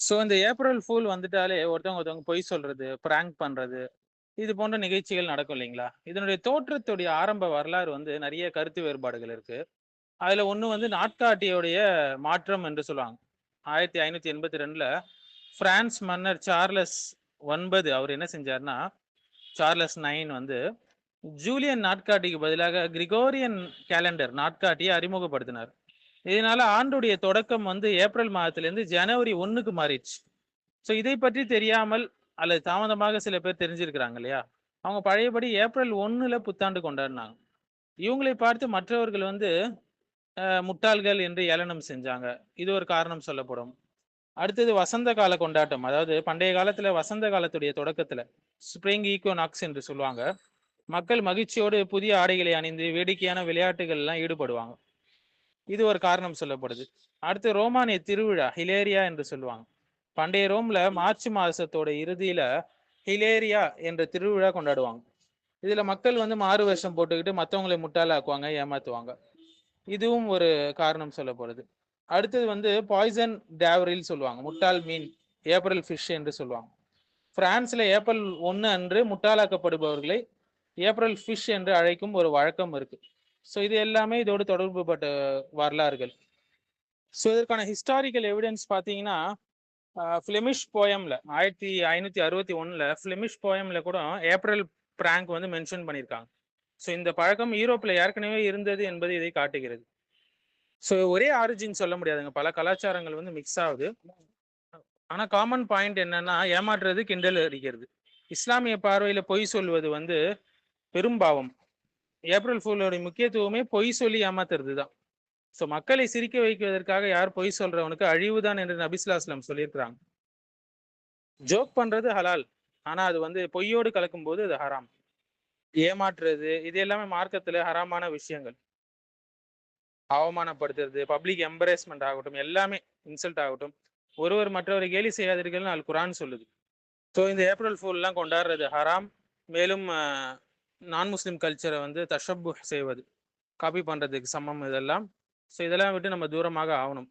So இந்த April fool வந்துட்டாலே ஒருத்தவங்க பொய் சொல்றது, பிராங்க் பண்றது, இது போன்ற நிகழ்ச்சிகள் நடக்கும் இல்லைங்களா? இதனுடைய தோற்றத்துடைய ஆரம்ப வரலாறு வந்து நிறைய கருத்து வேறுபாடுகள் இருக்கு. அதுல ஒண்ணு வந்து நாட்காட்டியுடைய மாற்றம் என்று சொல்லுவாங்க. 1582ல பிரான்ஸ் மன்னர் சார்லஸ் 9 அவர் என்ன செஞ்சாருன்னா, சார்லஸ் 9 வந்து ஜூலியன் நாட்காட்டிக்கு பதிலாக கிரிகோரியன் கேலண்டர் நாட்காட்டியை அறிமுகப்படுத்தினார். இதனால ஆண்டுடைய தொடக்கம் வந்து ஏப்ரல் மாதத்திலிருந்து ஜனவரி 1க்கு மாறிடுச்சு. ஸோ இதை பற்றி தெரியாமல் அல்லது தாமதமாக சில பேர் தெரிஞ்சிருக்கிறாங்க இல்லையா? அவங்க பழையபடி ஏப்ரல் 1ல புத்தாண்டு கொண்டாடினாங்க. இவங்களை பார்த்து மற்றவர்கள் வந்து முட்டாள்கள் என்று ஏளனம் செஞ்சாங்க. இது ஒரு காரணம் சொல்லப்படும். அடுத்தது வசந்த கால கொண்டாட்டம். அதாவது பண்டைய காலத்துல வசந்த காலத்துடைய தொடக்கத்துல ஸ்ப்ரிங் ஈக்வனாக்ஸ் என்று சொல்லுவாங்க. மக்கள் மகிழ்ச்சியோடு புதிய ஆடைகளை அணிந்து வேடிக்கையான விளையாட்டுகள் எல்லாம் ஈடுபடுவாங்க. இது ஒரு காரணம் சொல்லப்படுது. அடுத்து ரோமானிய திருவிழா ஹிலேரியா என்று சொல்லுவாங்க. பண்டைய ரோம்ல மார்ச் மாசத்தோட இறுதியில ஹிலேரியா என்ற திருவிழா கொண்டாடுவாங்க. இதுல மக்கள் வந்து மாறு வேஷம் போட்டுக்கிட்டு மற்றவங்களை முட்டாளாக்குவாங்க, ஏமாத்துவாங்க. இதுவும் ஒரு காரணம் சொல்லப்படுது. அடுத்தது வந்து பாய்சன் டேவரில் சொல்லுவாங்க, முட்டாள் மீன், ஏப்ரல் ஃபிஷ் என்று சொல்லுவாங்க. பிரான்ஸ்ல ஏப்ரல் 1 அன்று முட்டாளாக்கப்படுபவர்களை ஏப்ரல் ஃபிஷ் என்று அழைக்கும் ஒரு வழக்கம் இருக்கு. ஸோ இது எல்லாமே இதோடு தொடர்புபட்ட வரலாறுகள். ஸோ இதற்கான ஹிஸ்டாரிக்கல் எவிடன்ஸ் பார்த்தீங்கன்னா, ஃபிளெமிஷ் போயம்ல 1561ல ஃபிளெமிஷ் போயம்ல கூட ஏப்ரல் பிராங்க் வந்து மென்ஷன் பண்ணியிருக்காங்க. ஸோ இந்த பழக்கம் யூரோப்ல ஏற்கனவே இருந்தது என்பது இதை காட்டுகிறது. ஸோ ஒரே ஆரிஜின் சொல்ல முடியாதுங்க, பல கலாச்சாரங்கள் வந்து மிக்ஸ் ஆகுது. ஆனா காமன் பாயிண்ட் என்னன்னா, ஏமாற்றுறது, கிண்டல் அடிக்கிறது. இஸ்லாமிய பார்வையில பொய் சொல்வது வந்து பெரும்பாவம். ஏப்ரல் ஃபூலோட முக்கியத்துவமே பொய் சொல்லி ஏமாத்துறது தான். ஸோ மக்களை சிரிக்க வைப்பதற்காக யார் பொய் சொல்றவனுக்கு அழிவுதான் என்று நபிஸ்லாஸ்லம் சொல்லியிருக்கிறாங்க. ஜோக் பண்றது ஹலால், ஆனா அது வந்து பொய்யோடு கலக்கும் போது அது ஹராம். ஏமாற்றுறது இது எல்லாமே மார்க்கத்துல ஹராமான விஷயங்கள். அவமானப்படுத்துறது, பப்ளிக் எம்பரேஸ்மெண்ட் ஆகட்டும், எல்லாமே இன்சல்ட் ஆகட்டும், ஒருவர் மற்றவரை கேலி செய்யாதீர்கள்னு அல் குரான் சொல்லுது. ஸோ இந்த ஏப்ரல் ஃபூல்லாம் கொண்டாடுறது ஹராம். மேலும் நான் முஸ்லிம் கல்ச்சரை வந்து தஷப்பு செய்வது, காப்பி பண்றதுக்கு சமம் இதெல்லாம். ஸோ இதெல்லாம் விட்டு நம்ம தூரமாக ஆகணும்.